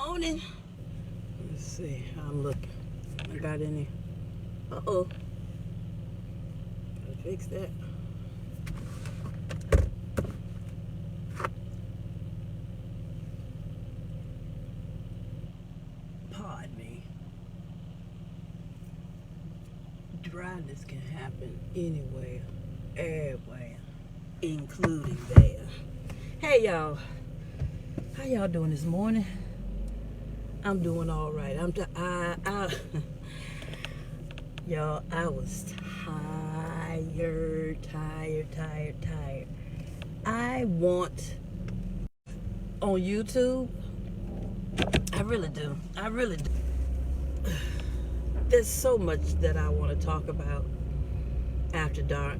morning. Let's see how I'm looking. I got any. Uh-oh. Gotta fix that. Pardon me. Dryness can happen anywhere, everywhere, including there. Hey y'all. How y'all doing this morning? I'm doing all right. Y'all, I was tired. I want on YouTube. I really do. There's so much that I want to talk about after dark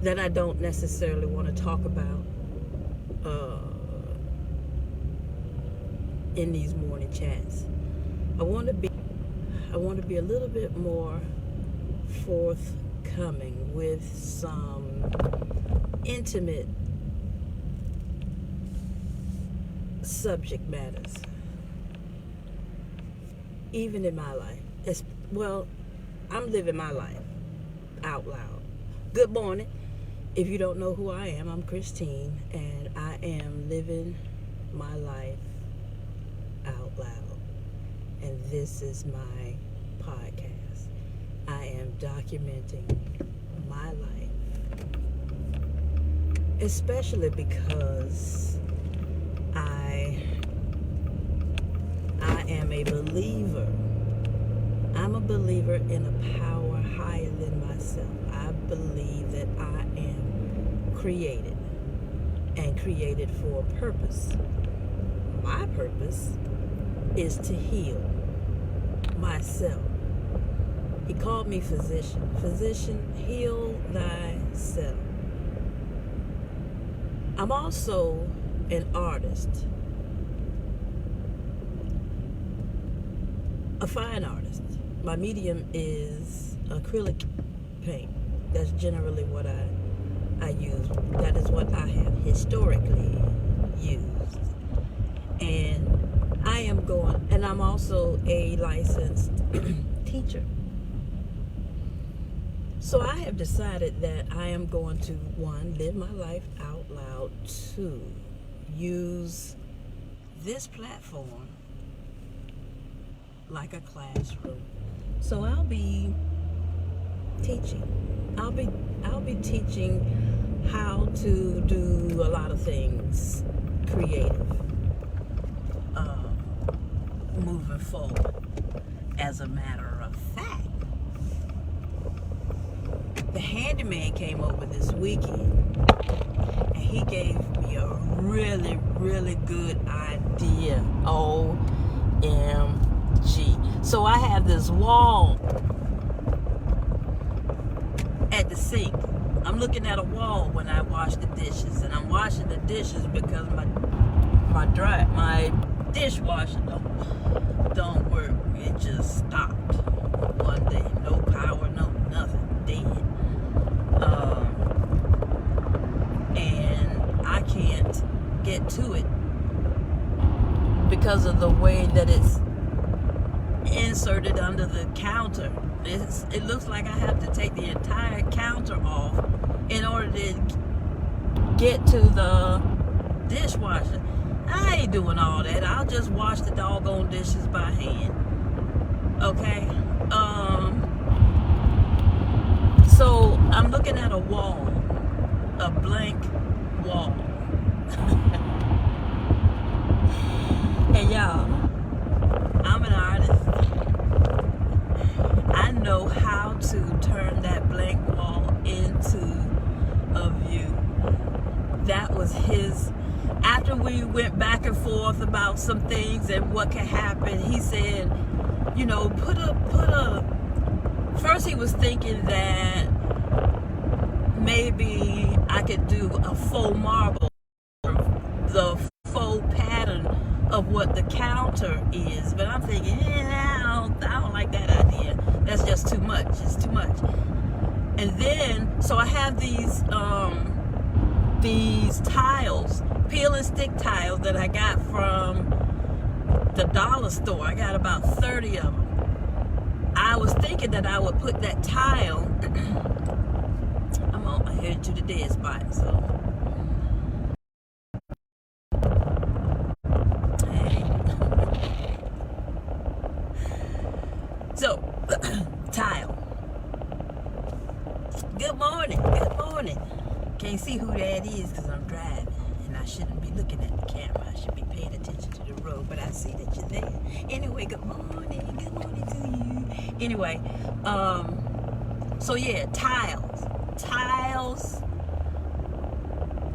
that I don't necessarily want to talk about in these morning chats. I want to be a little bit more forthcoming with some intimate subject matters, even in my life. I'm living my life out loud. Good morning. If you don't know who I am, I'm Christine, and I am living my life out loud. And this is my podcast. I am documenting my life, especially because I am a believer. I'm a believer in a power higher than myself. I believe that I am created and created for a purpose. My purpose is to heal myself. He called me physician. Physician, heal thyself. I'm also an artist, a fine artist. My medium is acrylic paint. That's generally what I use. That is what I have historically used. And I'm also a licensed teacher. So I have decided that I am going to, one, live my life out loud, two, use this platform like a classroom. So I'll be teaching. I'll be teaching how to do a lot of things creative moving forward. As a matter of fact, the handyman came over this weekend and he gave me a really, really good idea. OMG. So I have this wall at the sink. I'm looking at a wall when I wash the dishes, and I'm washing the dishes because my dishwasher don't work. It just stopped one day. No power, no nothing. Dead. And I can't get to it because of the way that it's inserted under the counter. It looks like I have to take the entire counter off in order to get to the dishwasher. I ain't doing all that. I'll just wash the doggone dishes by hand. Okay? So I'm looking at a wall, a blank wall. And y'all, I'm an artist. I know how to turn that blank wall into a view. That was his. After we went back and forth about some things and what can happen, he said, put a. First, he was thinking that maybe I could do a faux marble, the faux pattern of what the counter is. But I'm thinking, I don't like that idea. That's just too much. It's too much. And then, so I have these tiles, peel and stick tiles that I got from dollar store. I got about 30 of them. I was thinking that I would put that tile. I'm headed to the dead spot, so. So, tile. Good morning. Good morning. Can't see who that is because I'm driving, and I shouldn't be looking at the camera. I should be paying attention to the road, but I see that you're there. Anyway, good morning. Good morning to you. Anyway, so yeah, tiles.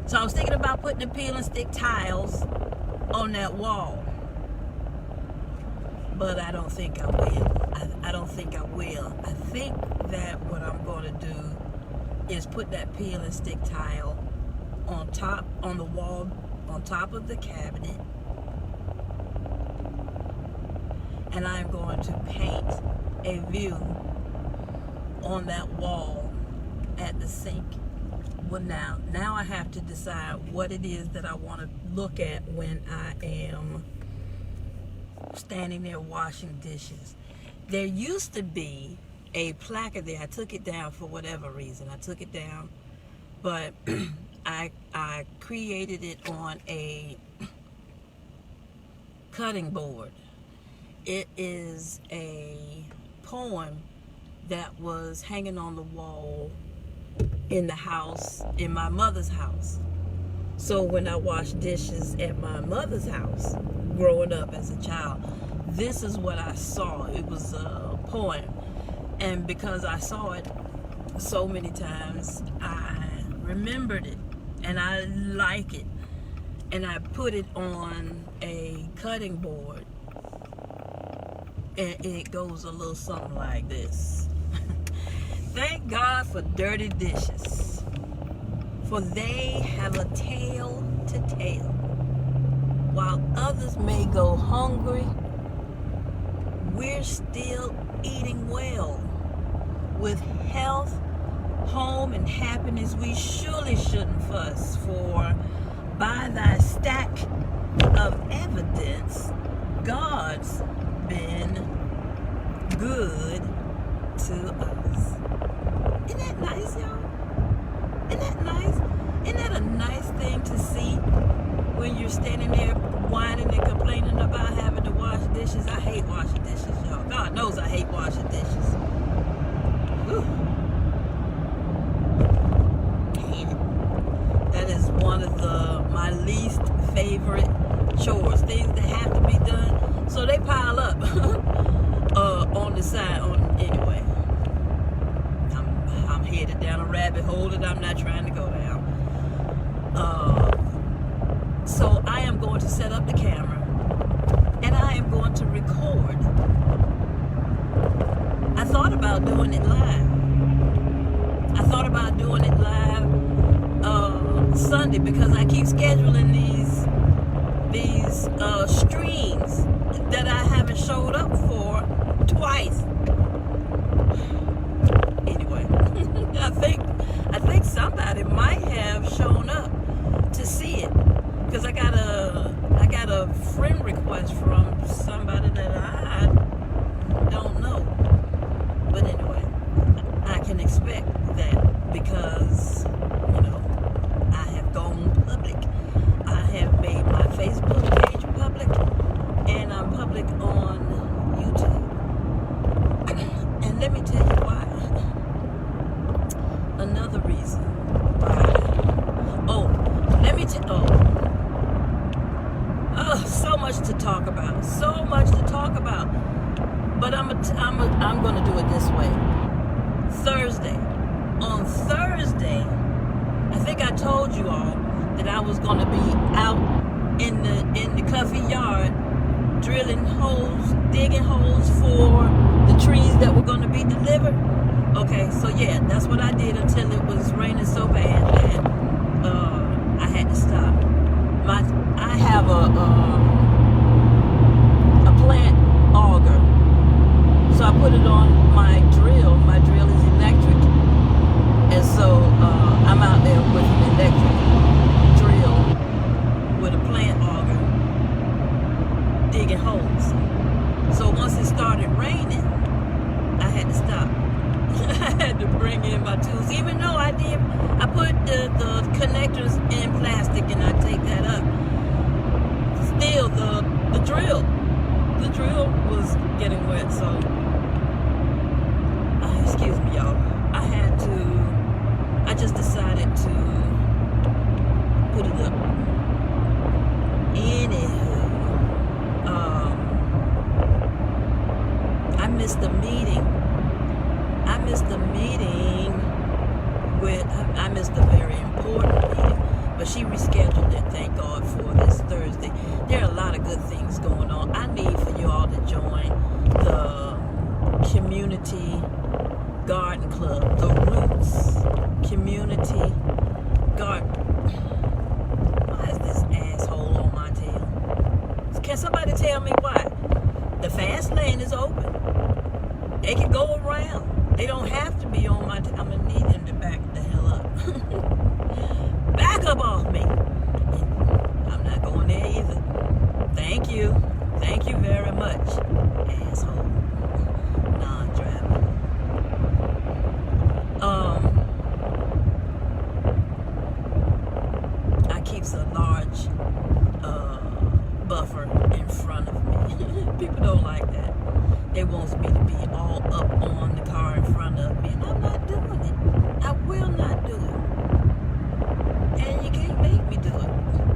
So I was thinking about putting the peel and stick tiles on that wall, but I don't think I will. I don't think I will. I think that what I'm going to do is put that peel and stick tile on the wall, on top of the cabinet, and I'm going to paint a view on that wall at the sink. Well, now I have to decide what it is that I want to look at when I am standing there washing dishes. There used to be a placard there. I took it down for whatever reason. I took it down, but I created it on a cutting board. It is a poem that was hanging on the wall in the house, in my mother's house. So when I washed dishes at my mother's house, growing up as a child, this is what I saw. It was a poem. And because I saw it so many times, I remembered it. And I like it. And I put it on a cutting board. And it goes a little something like this. Thank God for dirty dishes, for they have a tale to tell. While others may go hungry, we're still eating well. With health, home, and happiness, we surely shouldn't fuss, for by thy stack of evidence, God's been good to us. Isn't that nice, y'all? Isn't that nice? Isn't that a nice thing to see when you're standing there whining and complaining about having to wash dishes? I hate washing dishes, y'all. God knows I hate washing dishes. Whew. Hate it. That is one of my least favorite chores. Things that have to be done. So they pile up on the side. Anyway. I'm headed down a rabbit hole that I'm not trying to go down. So I am going to set up the camera and I am going to record. I thought about doing it live. Sunday because I keep scheduling these streams that I haven't showed up for twice. I think somebody might have shown up to see it because I got a friend request from somebody that I don't know. But anyway, I can expect that because I have gone public. I have made my Facebook page public, and I'm public on YouTube. And let me tell you why. Another reason why. So much to talk about. So much to talk about. But I'm going to do it this way. On Thursday, I think I told you all that I was going to be out in the Cuffy yard digging holes for the trees that were going to be delivered. Okay, so yeah, that's what I did until it was raining so bad that I had to stop. I have a plant auger, so I put it on my drill. My drill is electric, and so I'm out there with an electric drill with a plant auger digging holes. my tools. Even though I put the connectors in plastic and I take that up. Still, the drill was getting wet. So, excuse me, y'all. I just decided to put it up. Anywho, I missed the meeting. I missed the very important meeting, but she rescheduled it, thank God, for this Thursday. There are a lot of good things going on. I need for you all to join the community garden club, the Roots Community Garden. Why is this asshole on my tail? Can somebody tell me why? The fast lane is open. They can go around. They don't have to be on my tail. I'm going to need them to back the hell up. Back up off me. I'm not going there either. Thank you. Thank you very much, asshole. Non-driver. I keeps a large buffer in front of me. People don't like that. They want me to be all up on the car in front of me, and I'm not doing it. I will not do it. And you can't make me do it.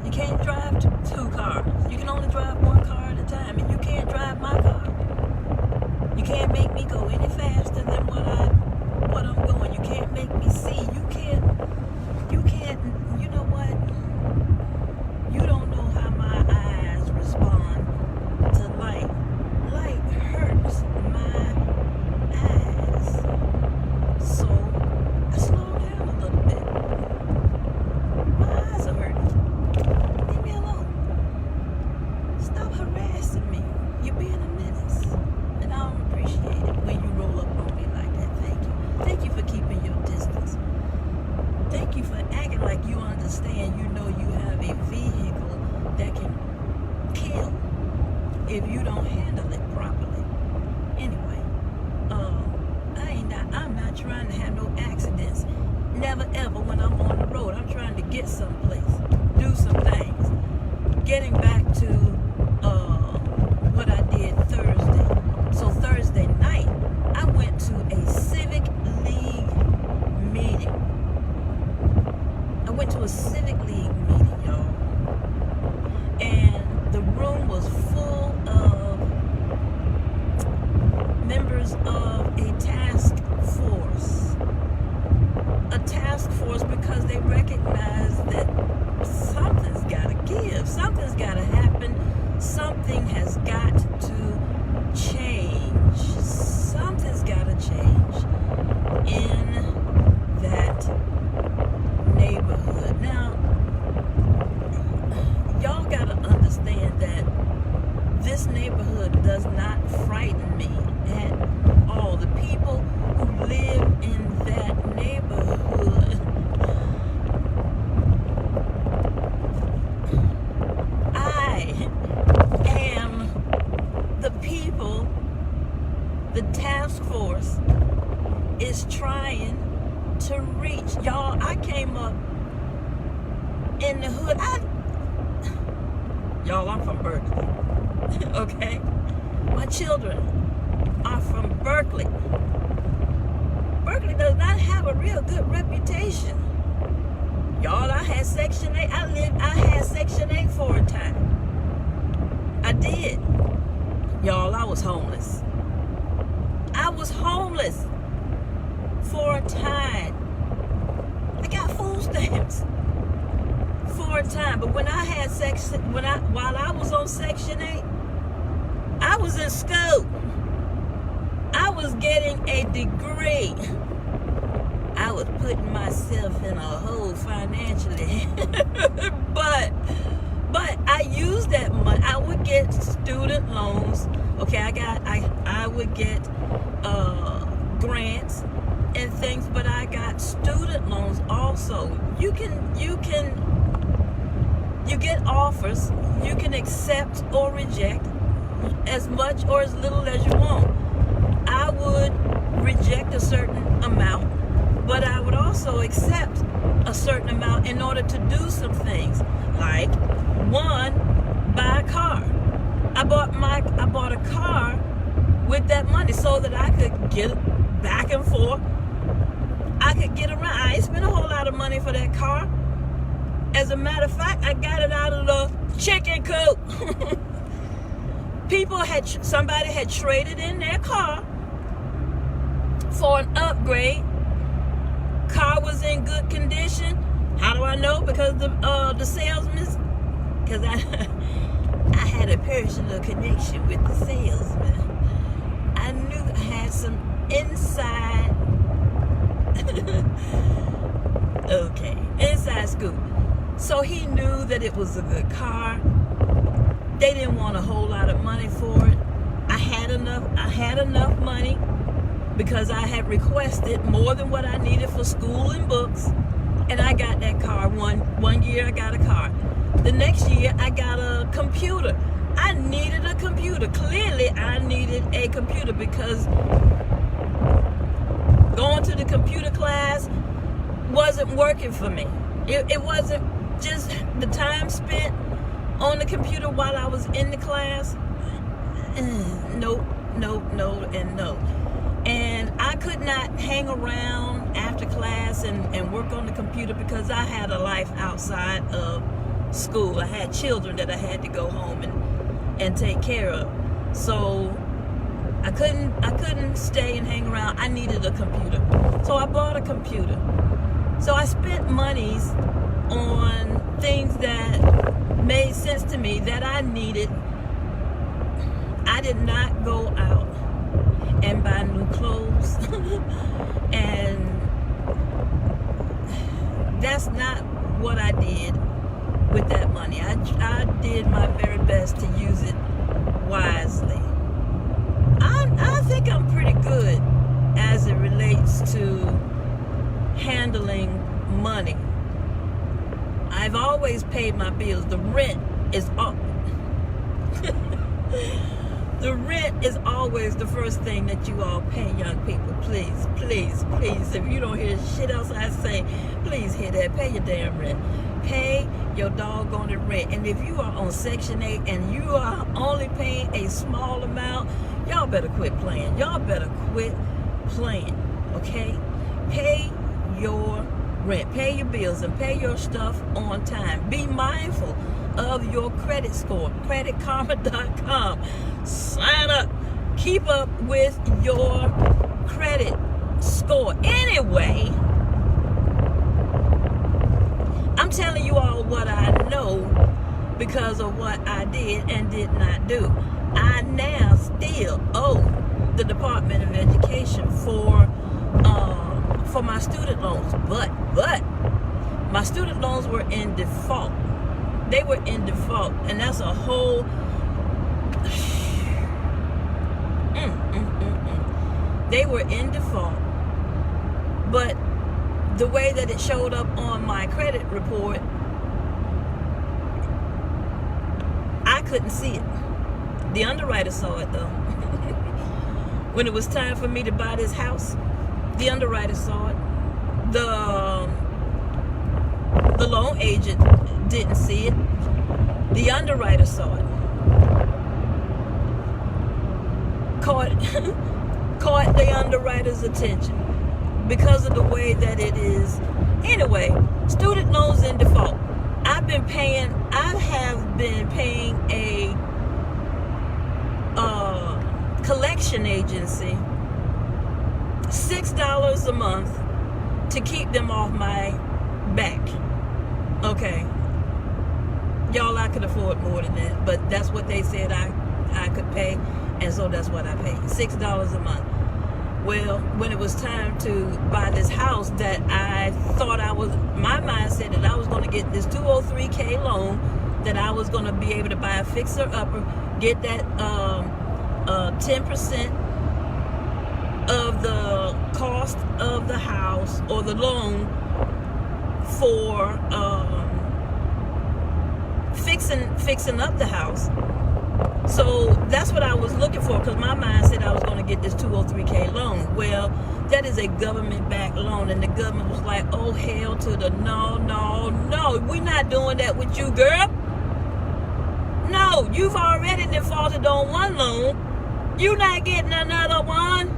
You can't drive two cars. You can only drive one car at a time, and you can't drive my car. You can't make me go any faster than what I'm going. You can't make me see. You can't, you know what? You don't know how my eyes respond to light. Light hurts my eyes. So I slow down a little bit. My eyes are hurting. Leave me alone. Stop harassing me. You're being a menace. And I don't appreciate it when you roll up on me like that. Thank you. Thank you for keeping your distance. Thank you for acting like you understand. You know you have a vehicle that can kill if you don't handle it properly. Anyway, I'm not trying to have no accidents. Never ever when I'm on the road. I'm trying to get someplace, do some things. Getting back to what I did Thursday. So Thursday night, I went to a civic league meeting. I went to a civic league meeting, y'all. And the room was full of members of a task force. A task force because they recognize that something's got to give. Something's got to happen. Something has got to change. Something's got to change in that neighborhood. Now, y'all got to understand that this neighborhood does not frighten me at all. The people who live in that neighborhood, I am the people the task force is trying to reach. Y'all, I came up in the hood. Y'all, I'm from Berkeley. Okay? My children are from Berkeley. Berkeley does not have a real good reputation. Y'all, I had Section 8. I had Section 8 for a time. I did. Y'all, I was homeless. I was homeless for a time. I got food stamps for a time. But when I had while I was on Section 8, I was in school. I was getting a degree. I was putting myself in a hole financially. but I used that money. I would get student loans. Okay, I would get grants and things, but I got student loans also. You get offers. You can accept or reject as much or as little as you want. I would reject a certain amount, but also accept a certain amount in order to do some things. Like, one, buy a car. I bought a car with that money so that I could get back and forth. I could get around. I ain't spent a whole lot of money for that car. As a matter of fact, I got it out of the chicken coop. Somebody had traded in their car for an upgrade. Car was in good condition. How do I know? Because the salesman, because I had a personal connection with the salesman. I knew I had some inside inside scoop. So he knew that it was a good car. They didn't want a whole lot of money for it. I had enough money because I had requested more than what I needed for school and books. And I got that car. One year I got a car. The next year I got a computer. I needed a computer. Clearly I needed a computer because going to the computer class wasn't working for me. It wasn't just the time spent on the computer while I was in the class. No, and no. And I could not hang around after class and work on the computer because I had a life outside of school. I had children that I had to go home and take care of. So I couldn't stay and hang around. I needed a computer. So I bought a computer. So I spent monies on things that made sense to me that I needed. I did not go out and buy new clothes. And that's not what I did with that money. I did my very best to use it wisely. I think I'm pretty good as it relates to handling money. I've always paid my bills. The rent is up. The rent is always the first thing that you all pay, young people. Please, please, please. If you don't hear shit else I say, please hear that. Pay your damn rent. Pay your doggone rent. And if you are on Section 8 and you are only paying a small amount, y'all better quit playing. Y'all better quit playing, okay? Pay your rent. Pay your bills and pay your stuff on time. Be mindful of your credit score. CreditKarma.com. Sign up. Keep up with your credit score. Anyway, I'm telling you all what I know because of what I did and did not do. I now still owe the Department of Education for my student loans, but my student loans were in default. They were in default, and that's a whole they were in default. But the way that it showed up on my credit report, I couldn't see it. The underwriter saw it though. When it was time for me to buy this house, the underwriter saw it. The loan agent didn't see it. The underwriter saw it. Caught the underwriter's attention because of the way that it is. Anyway, student loans in default. I have been paying a collection agency $6 a month to keep them off my back. Okay. Y'all, I could afford more than that, but that's what they said I could pay, and so that's what I paid, $6 a month. Well, when it was time to buy this house that I thought my mindset that I was going to get this 203K loan, that I was going to be able to buy a fixer-upper, get that 10% of the cost of the house or the loan for fixing up the house. So that's what I was looking for, because my mind said I was going to get this 203K loan. Well, That is a government-backed loan. And the government was like, oh, hell to the no. We're not doing that with you, girl. No, you've already defaulted on one loan. You're not getting another one.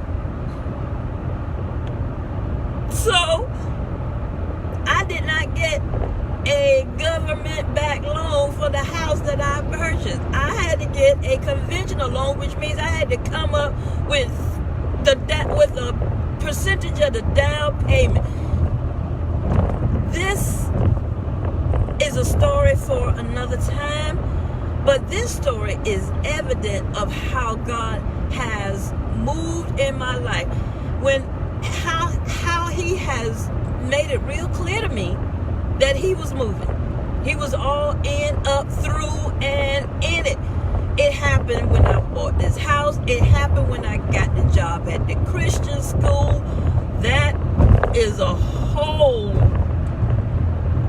So, I did not get a government-backed loan for the house that I purchased. I had to get a conventional loan, which means I had to come up with a percentage of the down payment. This is a story for another time, but this story is evident of how God has moved in my life. How he has made it real clear to me that he was moving. He was all in, up, through, and in it. It happened when I bought this house. It happened when I got the job at the Christian school. That is a whole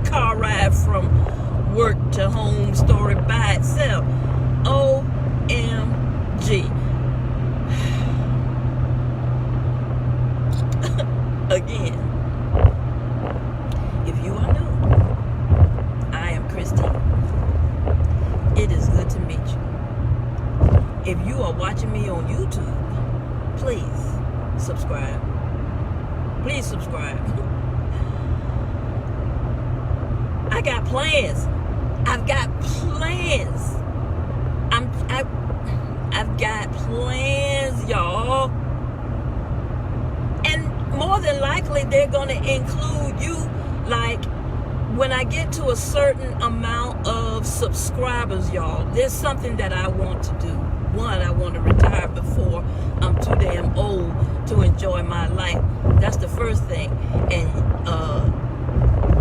car ride from work to home story by itself. OMG. Again, if you are new, I am Christine. It is good to meet you. If you are watching me on YouTube, please subscribe. Please subscribe. I got plans. I've got plans. I've got plans, y'all. And more than likely, they're going to include you. Like, when I get to a certain amount of subscribers, y'all, there's something that I want to do. One, I want to retire before I'm too damn old to enjoy my life. That's the first thing. And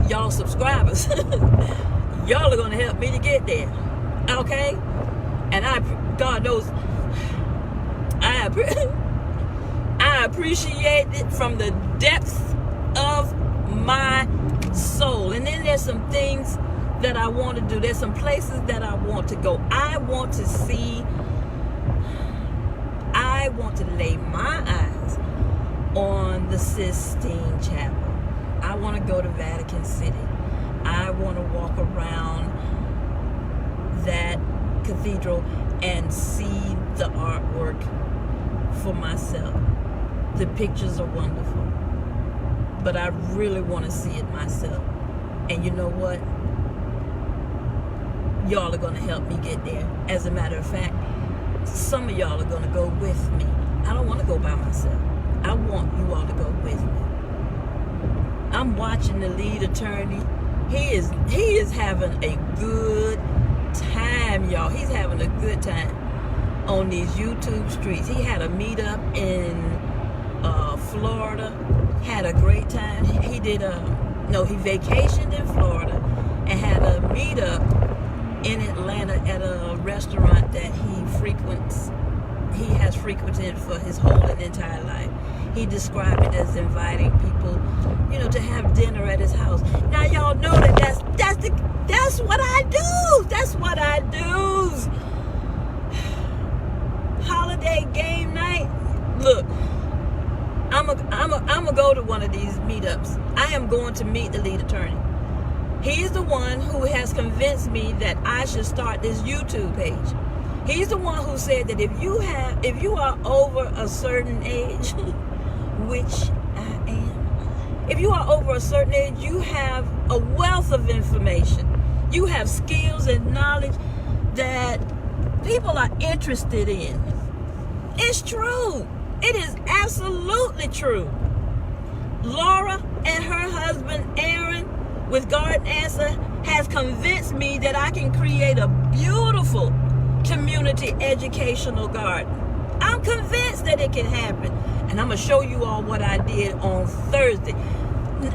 y'all subscribers, y'all are going to help me to get there. Okay? And God knows, I appreciate it from the depths of my soul. And then there's some things that I want to do. There's some places that I want to go. I want to lay my eyes on the Sistine Chapel. I want to go to Vatican City. I want to walk around that cathedral and see the artwork for myself. The pictures are wonderful, but I really want to see it myself. And you know what? Y'all are going to help me get there. As a matter of fact, some of y'all are going to go with me. I don't want to go by myself. I want you all to go with me. I'm watching the lead attorney. He is having a good time, y'all. He's having a good time on these YouTube streets. He had a meetup in Florida. Had a great time. He vacationed in Florida and had a meetup in Atlanta at a restaurant that he has frequented for his whole entire life. He described it as inviting people, to have dinner at his house. Now y'all know that's what I do. That's what I do. Holiday game night. Look, I'm gonna go to one of these meetups. I am going to meet the lead attorney. He's the one who has convinced me that I should start this YouTube page. He's the one who said that if you are over a certain age, which I am, if you are over a certain age, you have a wealth of information. You have skills and knowledge that people are interested in. It's true. It is absolutely true. Laura and her husband, Aaron, with Garden Answer, has convinced me that I can create a beautiful community educational garden. I'm convinced that it can happen. And I'm going to show you all what I did on Thursday.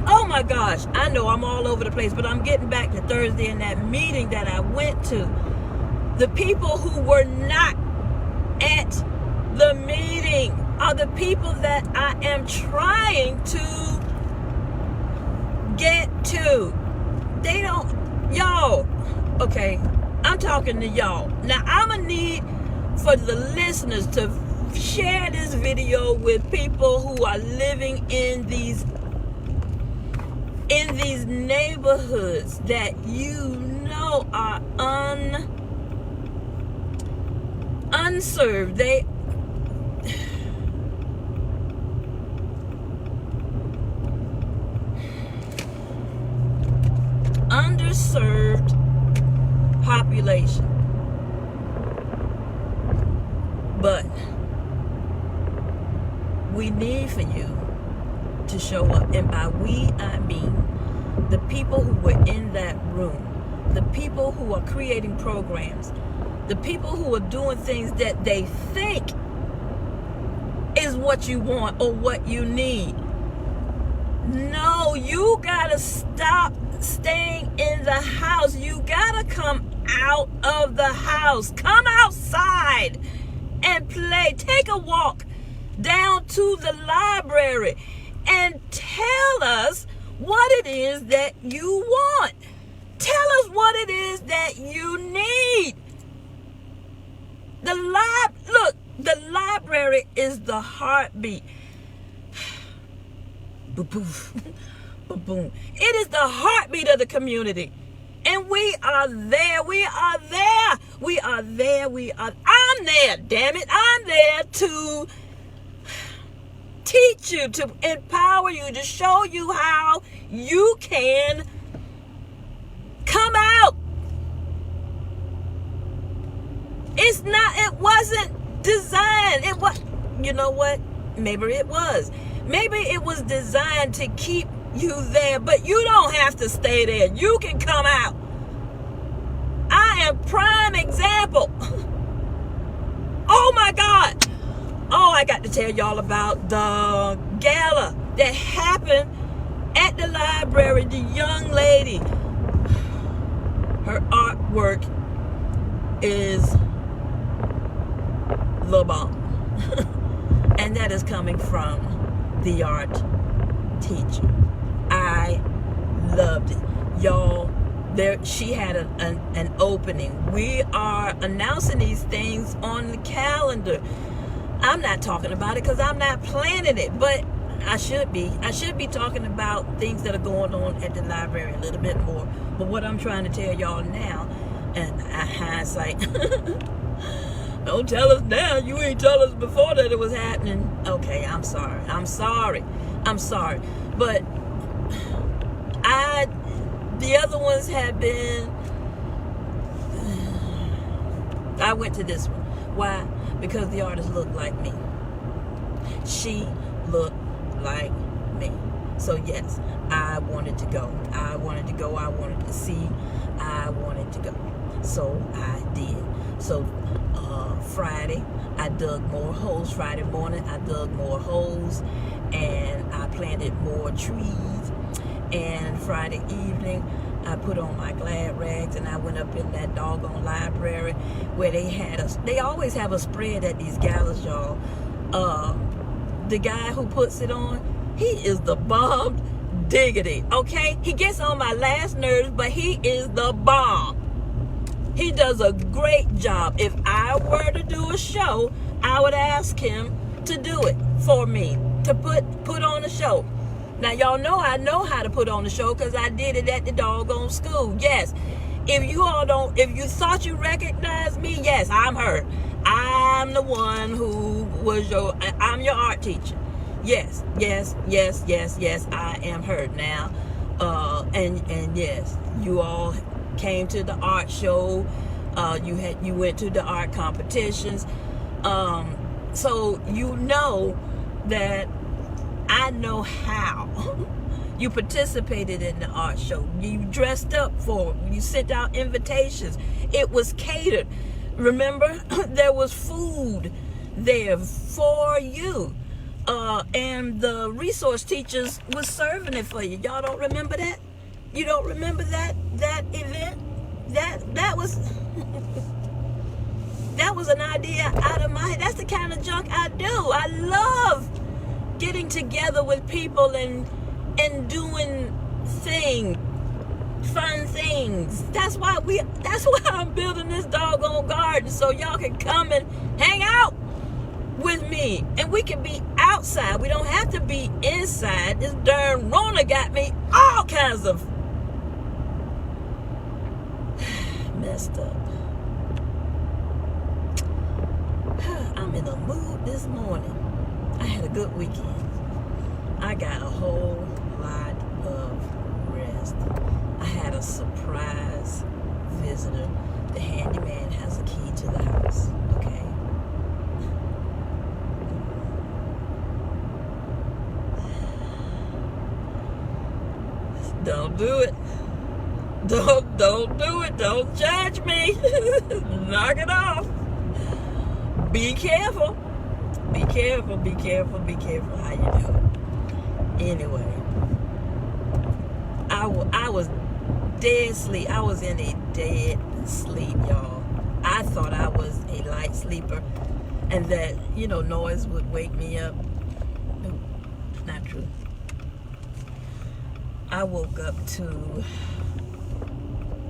Oh my gosh, I know I'm all over the place, but I'm getting back to Thursday and that meeting that I went to. The people who were not at the meeting are the people that I am trying to get to. They don't, y'all, okay, I'm talking to y'all. Now, I'm going to need for the listeners to share this video with people who are living in these neighborhoods that you know are unserved. They underserved population. But we need for you to show up. And by we, I mean the people who were in that room, the people who are creating programs, the people who are doing things that they think is what you want or what you need. No, you gotta stop staying in the house. You gotta come out of the house. Come outside and play. Take a walk down to the library and tell us what it is that you want. Tell us what it is that you need. The library is the heartbeat. Boom. It is the heartbeat of the community. And we are there. I'm there, damn it. I'm there to teach you, to empower you, to show you how you can come out. It wasn't designed. You know what? Maybe it was. Maybe it was designed to keep you there, but you don't have to stay there. You can come out. I am prime example. Oh my God. Oh, I got to tell y'all about the gala that happened at the library. The young lady, her artwork is the bomb. And that is coming from the art teacher. I loved it. Y'all, she had an opening. We are announcing these things on the calendar. I'm not talking about it because I'm not planning it, but I should be. I should be talking about things that are going on at the library a little bit more. But what I'm trying to tell y'all now, and hindsight, don't tell us now. You ain't tell us before that it was happening. Okay, I'm sorry. But the other ones have been, I went to this one. Why? Because the artist looked like me. She looked like me. So yes, I wanted to go. I wanted to see. I wanted to go. So I did. So Friday, I dug more holes. Friday morning, I dug more holes. And I planted more trees. And Friday evening, I put on my glad rags and I went up in that doggone library where they always have a spread at these galas, y'all. The guy who puts it on, he is the bomb diggity, okay? He gets on my last nerves, but he is the bomb. He does a great job. If I were to do a show, I would ask him to do it for me, to put on a show. Now, y'all know I know how to put on the show because I did it at the doggone school. Yes. If you thought you recognized me, yes, I'm her. I'm the one who was I'm your art teacher. Yes, I am her now. And yes, you all came to the art show. You went to the art competitions. So you know that I know how. You participated in the art show. You dressed up for it. You sent out invitations. It was catered. Remember, there was food there for you. And the resource teachers was serving it for you. Y'all don't remember that? You don't remember that event? That was that was an idea out of my head. That's the kind of junk I do. I love getting together with people and doing fun things. That's why I'm building this doggone garden, so y'all can come and hang out. with me. And we can be outside. We don't have to be inside. This darn Rona got me all kinds of messed up. I'm in a mood this morning. I had a good weekend. I got a whole lot of rest. I had a surprise visitor. The handyman has a key to the house, okay? Don't do it. Don't do it. Don't judge me. Knock it off. Be careful. Be careful, be careful, be careful how you do it. Anyway, I was dead asleep. I was in a dead sleep, y'all. I thought I was a light sleeper and that, noise would wake me up. No, not true. I woke up to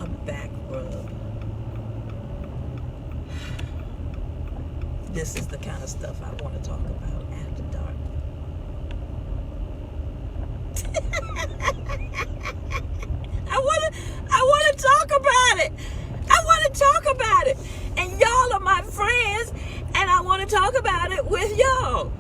a back rub. This is the kind of stuff I want to talk about after dark. I want to talk about it. I want to talk about it. And y'all are my friends, and I want to talk about it with y'all.